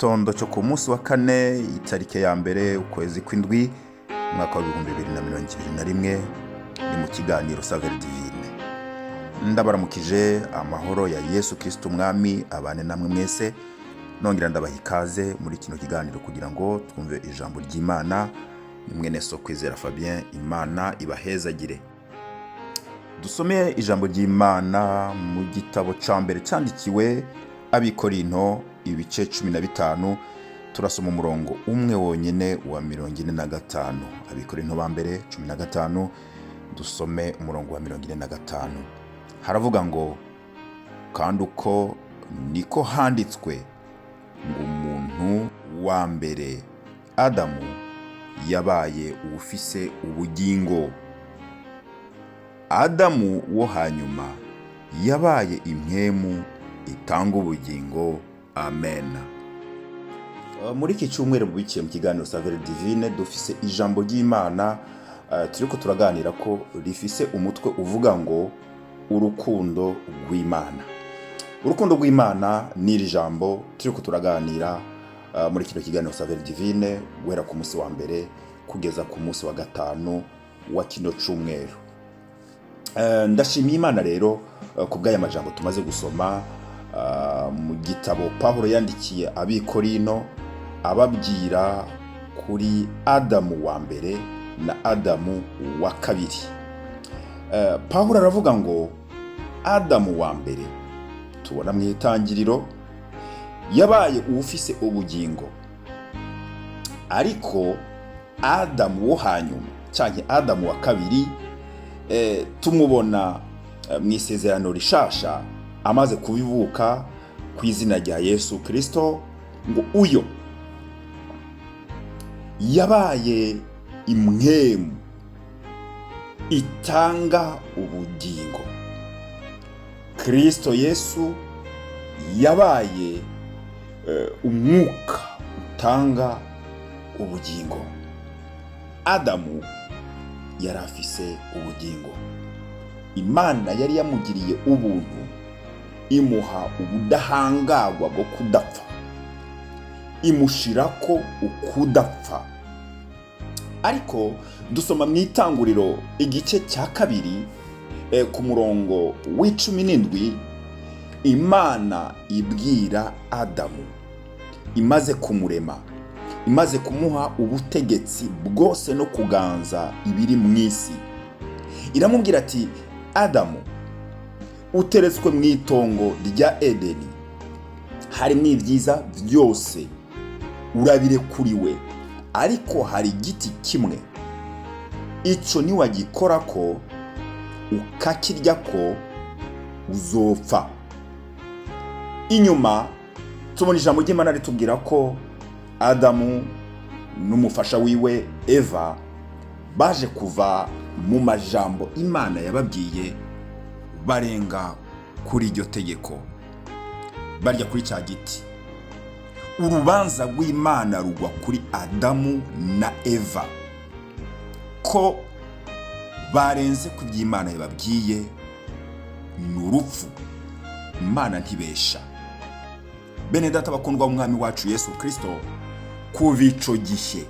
gitondo cyo ku munsi wa kane itariki ya mbere ukwezi kw'indwi umwaka wa 2021 ni mu kiganiro Saveur Divine. Ndabaramukije amahoro ya Yesu Kristo umwami abane namwe mwese, nongera ndabaha ikaze muri kino kiganiro kugira ngo twumve ijambo ry'Imana. Ni mwene Sokwizera Fabien, Imana ibahezagire. Dusome ijambo ry'Imana mu gitabo ca mbere cyandikiwe Abikorinto ibice 15, turasoma umurongo umwe wonyene wa 45. Abikorinto ba mbere 15, dusome umurongo wa 45. Haravuga ngo, kandi uko niko handitswe ngo umuntu wa mbere Adamu yabaye ufise ubugingo, Adamu wo hanyuma yabaye impwemu itanga ubugingo. Amen. Muri iki cyumweru bubikiye mu kiganiro Saveur Divine dufise ijambo ry'Imana turiko turaganira ko rifise umutwe uvuga ngo urukundo rw'Imana. Urukundo rw'Imana ni iri jambo turiko turaganira muri kino kiganiro Saveur Divine guhera ku munsi wa mbere kugeza ku munsi wa gatanu wa kino cyumweru. Ndashimiye Imana rero kubw'aya majambo tumaze gusoma mu gitabo Pawulo yandikiye Abikorinto ababwira kuri Adamu wa mbere na Adamu wa kabiri. Pawulo aravuga ngo Adamu wa mbere tubona mu itangiriro yabaye ufise ubugingo, ariko Adamu wo hanyuma cyangwa Adamu wa kabiri tumubona mu isezerano rishasha amaze kubivuka ku izina rya Yesu Kristo, ngo uyo yabaye impwemu itanga ubugingo. Kristo Yesu yabaye umwuka utanga ubugingo. Adamu yari afise ubugingo. Imana yari yamugiriye ubuntu, imuha ubudahangarwa bwo kudapfa, imushirako ukudapfa. Ariko dusoma mu itanguriro igice cya kabiri ku murongo w'17, Imana ibwira Adamu imaze kumurema, imaze kumuha ubutegetsi bwose no kuganza ibiri mu isi. Iramubwira ati, Adamu, uteretswe mu itongo rya Edeni, harimo ibyiza byose, urabirekuriwe, ariko hari igiti kimwe, ico niwagikora ko ukakirya ko uzopfa. Inyuma tubona ijambo ry'Imana ritubwira ko Adamu n'umufasha wiwe Eva baje kuva mu majambo Imana yababwiye, barenga kuri iryo tegeko, barya kuri cya giti. Urubanza rw'Imana rugwa kuri Adamu na Eva ko barenze ku by'Imana yababwiye, n'urupfu. Imana ntibesha. Bene data bakundwa umwami wacu Yesu Kristo, kuva ico gihe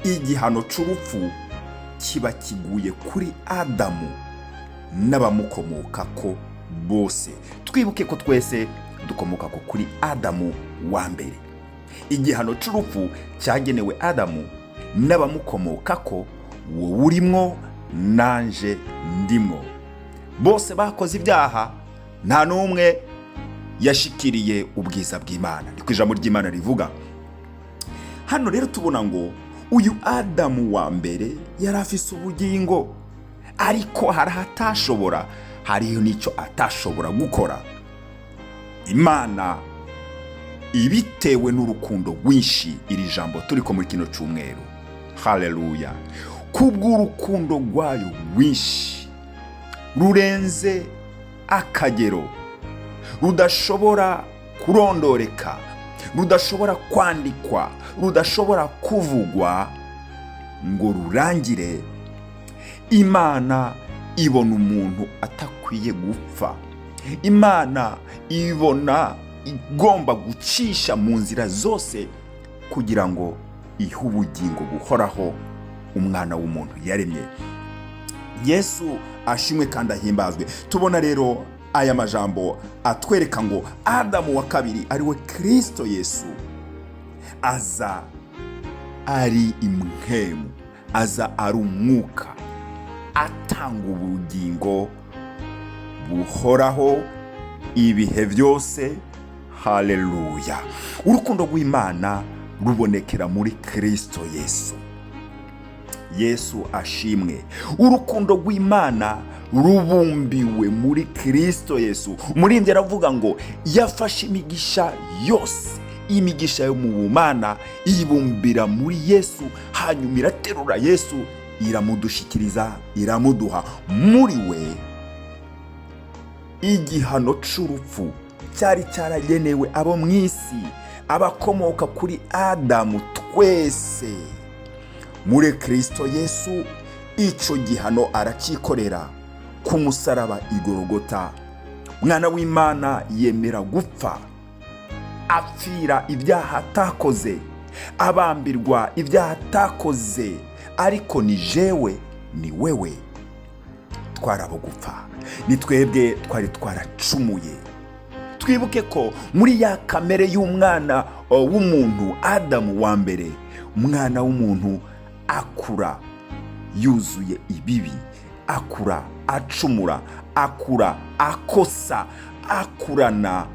igihano c'urupfu kiba kiguye kuri Adamu n'abamukomokako bose. Twibuke ko twese dukomoka ko kuri Adamu wa mbere. Igihano c'urupfu cyagenewe Adamu n'abamukomokako, wowe urimwo nanje ndimwo. Bose bakoze ibyaha, nta n'umwe yashikiriye ubwiza bw'Imana. Niko ijambo ry'Imana rivuga. Hano rero tubona ngo uyu Adamu wa mbere yari afise ubugingo, ariko hariho n'icyo atashobora gukora. Imana ibitewe n'urukundo rwinshi, iri jambo turiko muri kino cyumweru, haleluya, kubw'urukundo rwayo rwinshi rurenze akagero, rudashobora kurondoreka, rudashobora kwandikwa, rudashobora kuvugwa ngo rurangire. Imana ibona umuntu atakwiye gupfa. Imana ibona igomba gucisha mu nzira zose kugira ngo ihe ubugingo buhoraho umwana w'umuntu yaremye. Yesu ashimwe kandi ahimbazwe. Tubona rero aya majambo atwereka ngo Adamu wa kabiri ari we Kristo Yesu aza ari impwemu, aza ari umwuka atanga ubugingo buhoraho ibihe byose. Haleluya! Urukundo rw'Imana rubonekera muri Kristo Yesu. Yesu ashimwe. Urukundo rw'Imana rubumbiwe muri Kristo Yesu. Umuririmbyi aravuga ngo yafashe imigisha yose, imigisha yo mu bumana iyibumbira muri Yesu, hanyuma iraterura Yesu iramudushikiriza, iramuduha. Muri we igihano c'urupfu cyari cyaragenewe abo mu isi, abakomoka kuri Adamu twese. Muri Kristo Yesu ico gihano aracikorera ku musaraba igorogota. Mwana w'Imana yemera gupfa, apfira ibyaha atakoze, abambirwa ibyaha atakoze, ariko ni jewe ni wewe twarabo gupfa, ni twebwe twari twaracumuye. Twibuke ko muri ya kamere y'umwana w'umuntu Adamu wa mbere, umwana w'umuntu akura yuzuye ibibi, akura acumura, akura akosa, akurana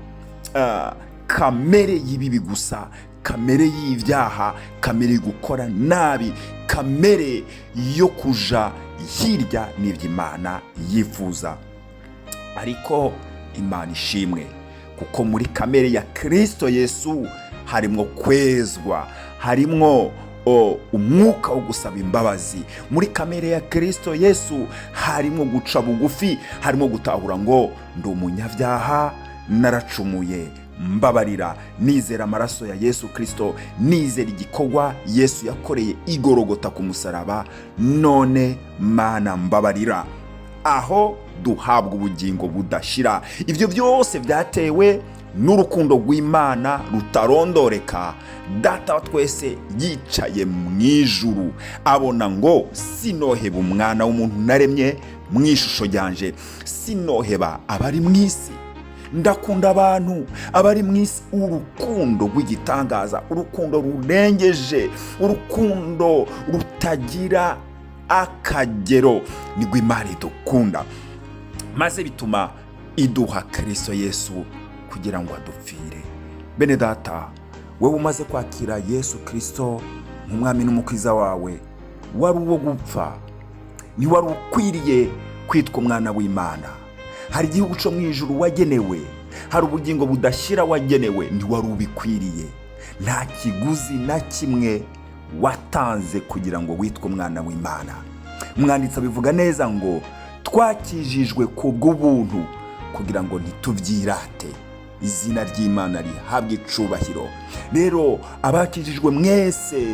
kamere y'ibibi gusa, kamere y'ibyaha, kamere yo gukora nabi, kamere yo kuja hirya n'ivy'Imana yifuza. Ariko Imana ishimwe, kuko muri kamere ya Kristo Yesu harimwo kwezwa, harimwo umwuka wo gusaba imbabazi. Muri kamere ya Kristo Yesu harimwo guca bugufi, harimwo gutahura ngo ndi umunyabyaha, naracumuye, mbabarira, nizera amaraso ya Yesu Kristo, nizera igikorwa Yesu yakoreye igorogota ku musaraba, none Mana mbabarira. Aho duhabwa ubugingo budashira. Ivyo byose byatewe n'urukundo rw'Imana rutarondoreka. Data wa twese yicaye mu ijuru abona ngo sinoheba umwana w'umuntu naremye mu ishusho ryanje, sinoheba abari mu isi. Ndakunda abantu abari mu isi. Urukundo rw'igitangaza, urukundo rurengeje, urukundo rutagira akagero nigwo Imana idukunda, maze bituma iduha Kristo Yesu kugira ngo adupfire. Bene data, wewe umaze kwakira Yesu Kristo nk'umwami n'umukiza wawe, wari uwo gupfa, ni wari ukwiriye kwitwa umwana w'Imana. Hari igihugu cyo mu ijuru wagenewe, hari ubugingo budashira wagenewe, ni wari ubikwiriye. Nta kiguzi na kimwe watanze kugira ngo witwe umwana w'Imana. Umwanditsi abivuga neza ngo twakijijwe ku bw'ubuntu kugira ngo ntituvyirate. Izina ry'Imana rihabwe icubahiro. Rero abakijijwe mwese,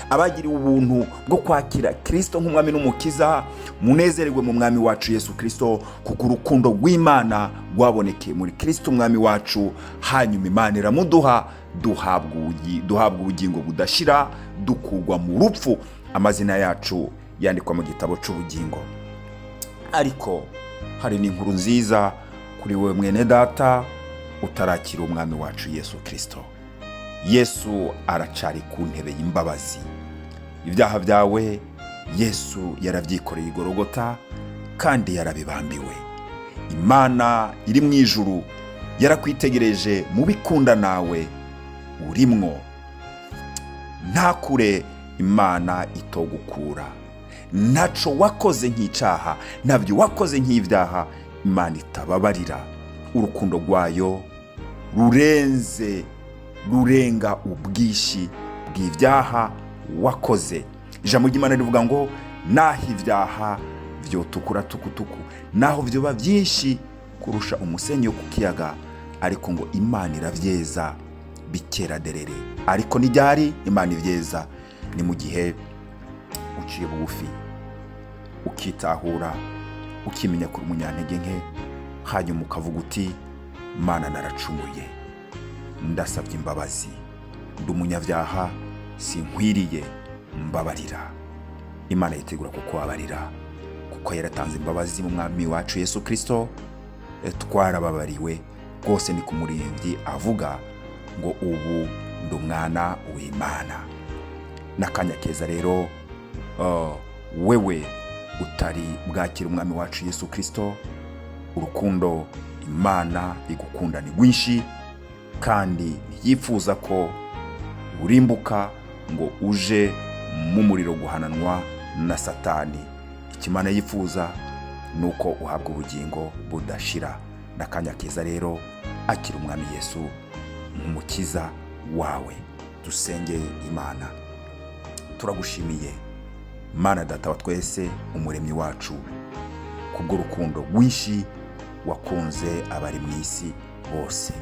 abagiriwe ubuntu bwo kwakira Kristo nk'umwami n'umukiza, munezererwe mu mwami wacu Yesu Kristo, kuko urukundo rw'Imana rwabonekeye muri Kristo umwami wacu, hanyuma Imana iramuduha, duhabwa ubugingo budashira, dukugwa mu rupfu, amazina yacu yandikwa mu gitabo c'ubugingo. Ariko hari n'inkuru nziza kuri wewe mwene data utarakira umwami wacu Yesu Kristo. Yesu aracari ku ntebe y'imbabazi. Ibyaha byawe Yesu yaravyikoreye igorogota kandi yarabibambiwe. Imana iri mu ijuru yarakwitegereje mu bikunda nawe urimwo. Nta kure Imana itogukura. Ntaco wakoze nk'icaha, ntabyo wakoze nk'ibyaha Imana itababarira. Urukundo rwayo rurenga ubwishi bw'ibyaha wakoze. Ijambo ry'Imana rivuga ngo naho ibyaha vyotukura tukutuku, naho vyoba byinshi kurusha umusenyi wo ku kiyaga, ariko ngo Imana iravyeza bikera derere. Ariko n'iryari Imana ivyeza? Ni mu gihe uciye bugufi, ukitahura, ukimenya kuri umunyantege nke, hanyuma ukavuga uti Mana naracumuye, ndasabye imbabazi, ndi umunyabyaha, sinkwiriye, mbabarira. Imana yitegura kukubabarira kuko yaratanze imbabazi mu mwami wacu Yesu Kristo. Twarababariwe rwose, ni ku Muririmbyi avuga ngo ubu ndi umwana w'Imana. N'akanya keza rero wewe utari bwakira umwami wacu Yesu Kristo, urukundo Imana igukunda ni rwinshi kandi yifuza ko urimbuka ngo uje mu muriro guhananwa na Satani. Ikimana yifuza nuko uhabwa ubugingo budashira. N'akanya keza rero, akira umwami Yesu nk'umukiza wawe. Dusenge Imana. Turagushimiye Mana Data wa twese, umuremyi wacu, kubw'urukundo rwinshi wakunze abari mu isi bose.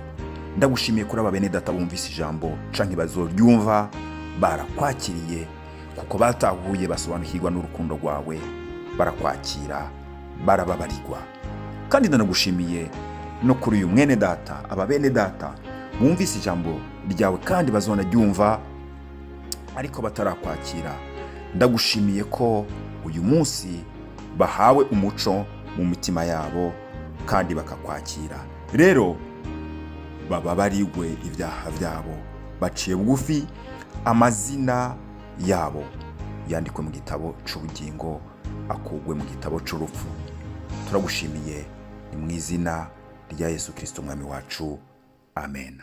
Ndagushimiye kuri aba bene Data bumvise ijambo canke bazoryumva barakwakiriye, kuko batahuye basobanukirwa n'urukundo rwawe, barakwakira, barababarirwa. Kandi ndanagushimiye no kuri uyu mwene Data, aba bene Data bumvise ijambo ryawe kandi bazonaryumva ariko batarakwakira. Ndagushimiye ko uyu munsi bahawe umuco mu mitima yabo kandi bakakwakira. Rero bababarirwe ibyaha byabo, baciye bugufi, amazina yabo yandikwe mu gitabo c'ubugingo, akugwe mu gitabo c'urupfu. Turagushimiye, ni mu izina rya Yesu Kristo umwami wacu. Amen.